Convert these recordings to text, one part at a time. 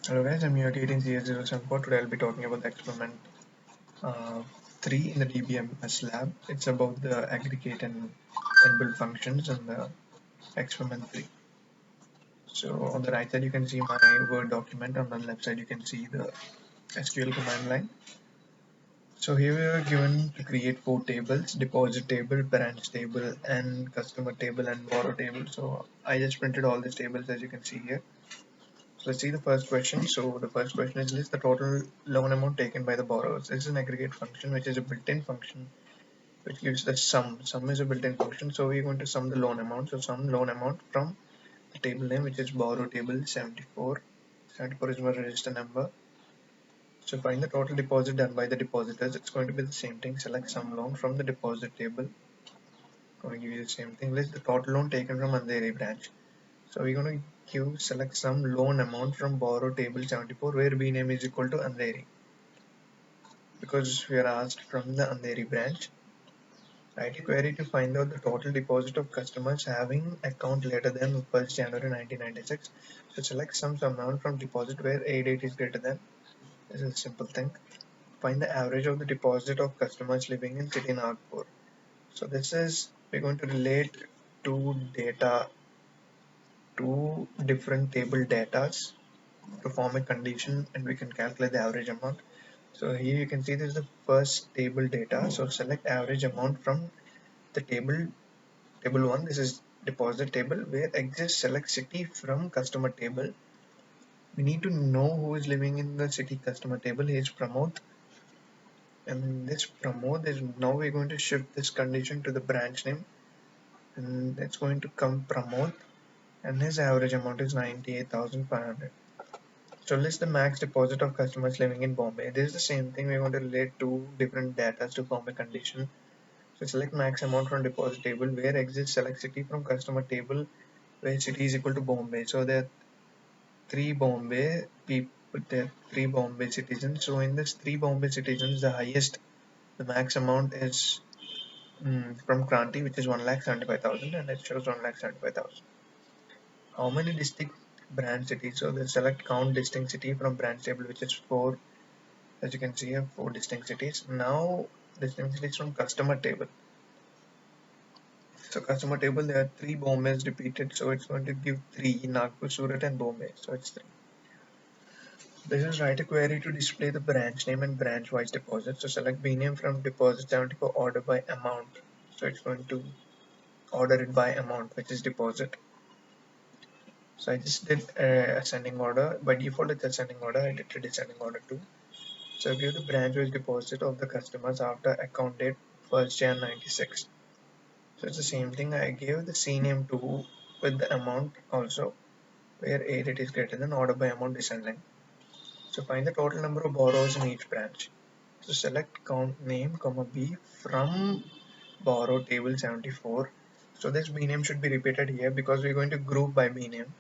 Hello guys, I'm your TTC8074. Today I'll be talking about the experiment uh, 3 in the DBMS lab. It's about the aggregate and inbuilt functions in the experiment 3. So on the right side you can see my Word document, on the left side you can see the SQL command line. So here we are given to create 4 tables: deposit table, branch table, and customer table, and borrow table. So I just printed all these tables as you can see here. So let's see the first question. So the first question is, list the total loan amount taken by the borrowers. This is an aggregate function which is a built-in function which gives the sum. Sum is a built-in function, so we're going to sum the loan amount. So sum loan amount from the table name, which is borrow table 74. 74 is my register number. So find the total deposit done by the depositors. It's going to be the same thing. Select sum loan from the deposit table. Going to give you the same thing. List the total loan taken from Andheri branch. So we're going to select some loan amount from borrow table 74 where B name is equal to Andheri, because we are asked from the Andheri branch. Write a query to find out the total deposit of customers having account later than 1st January 1996. So select some amount from deposit where A date is greater than. This is a simple thing. Find the average of the deposit of customers living in city Nagpur. So this is, we're going to relate two data, two different table datas to form a condition, and we can calculate the average amount. So here you can see this is the first table data. So select average amount from the table 1. This is deposit table where exists select city from customer table. We need to know who is living in the city customer table. Here is Pramod, and this Pramod is, now we're going to shift this condition to the branch name, and it's going to come Pramod, and his average amount is 98,500. So list the max deposit of customers living in Bombay. This is the same thing. We're going to relate two different data to form a condition. So select max amount from deposit table where exists select city from customer table where city is equal to Bombay. So there are three Bombay people, there are three Bombay citizens. So in this three Bombay citizens, the highest, the max amount is from Kranti, which is 1,75,000, and it shows 1,75,000. How many distinct branch cities? So the select count distinct city from branch table, which is 4. As you can see here, 4 distinct cities. Now distinct cities from customer table. So customer table, there are 3 Bombays repeated, so it's going to give 3: Nagpur, Surat, and Bombay. So it's 3. This is write a query to display the branch name and branch wise deposit. So select B name from deposit 74 order by amount. So it's going to order it by amount, which is deposit. So I just did ascending order. By default it's ascending order. I did descending order too. So give the branch wise deposit of the customers after account date 1st Jan 96. So it's the same thing. I gave the C name to with the amount also, where A date is greater than order by amount descending. So find the total number of borrowers in each branch. So select count name comma B from borrow table 74. So this B name should be repeated here because we're going to group by B name.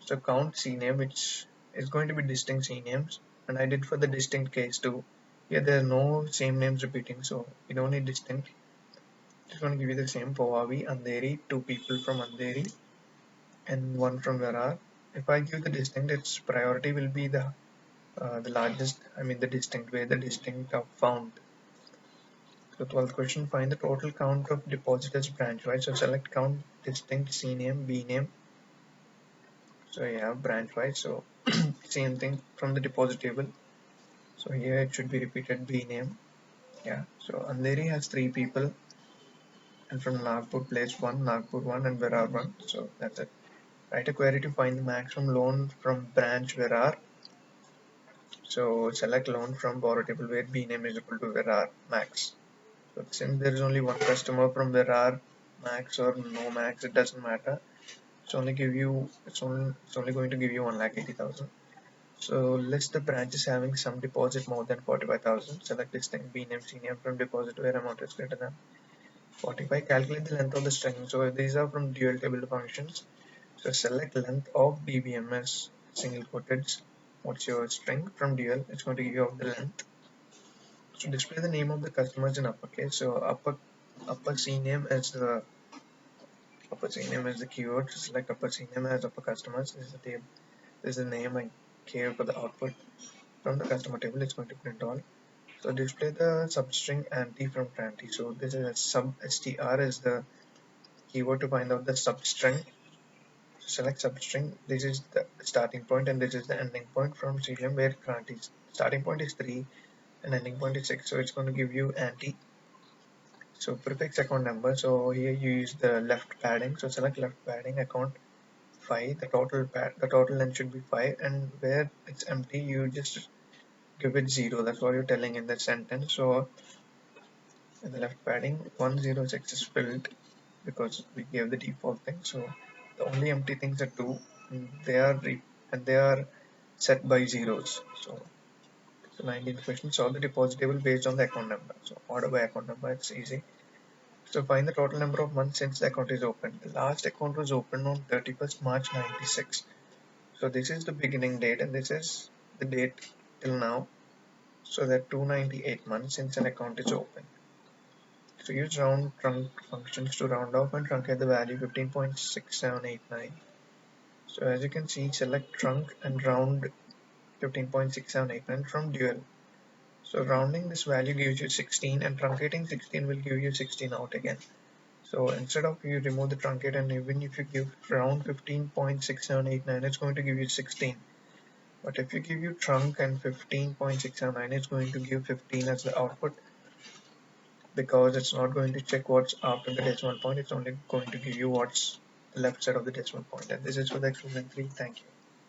So count C name, which is going to be distinct C names, and I did for the distinct case too. Here there are no same names repeating, so we don't need distinct. Just going to give you the same for Avi, Andheri, 2 people from Andheri and 1 from Virar. If I give the distinct, its priority will be the largest, I mean the distinct, where the distinct are found. So 12th question, find the total count of depositors branch wise. So select count distinct C name, B name. So you have branch wise. So same thing from the deposit table. So here it should be repeated B name. Yeah. So Andheri has 3 people, and from Nagpur place 1, Nagpur 1, and Virar 1. So that's it. Write a query to find the maximum loan from branch Virar. So select loan from borrow table where B name is equal to Virar max. So since there is only one customer from Virar, max or no max, it doesn't matter. It's only going to give you 1,80,000. So list the branches having some deposit more than 45,000. Select distinct B name, C name from deposit where amount is greater than 45. Calculate the length of the string. So these are from dual table functions. So select length of DBMS single quoted. What's your string from dual? It's going to give you the length. So display the name of the customers in uppercase. So upper C name is the keyword. Select upper C name as upper customers. This is the table. This is the name I care for the output from the customer table. It's going to print all. So display the substring anti from Tranty. So this is a sub str is the keyword to find out the substring. So select substring. This is the starting point and this is the ending point from serial where Tranty's starting point is 3 and ending point is 6. So it's going to give you anti. So prefix account number. So here you use the left padding. So select left padding account 5. The total length should be 5, and where it's empty you just give it 0. That's what you're telling in that sentence. So in the left padding 106 is filled because we gave the default thing. So the only empty things are 2 and they are set by zeros. So 19th question, solve the deposit table based on the account number. So order by account number, it's easy. So find the total number of months since the account is open. The last account was opened on 31st March 96. So this is the beginning date and this is the date till now. So that 298 months since an account is open. So use round trunc functions to round off and truncate the value 15.6789. So as you can see, select trunc and round 15.6789 from dual. So rounding this value gives you 16 and truncating 16 will give you 16 out again. So instead of you remove the truncate and even if you give round 15.6789, it's going to give you 16. But if you give you trunc and 15.679, it's going to give 15 as the output because it's not going to check what's after the decimal point. It's only going to give you what's the left side of the decimal point. And this is for the experiment 3. Thank you.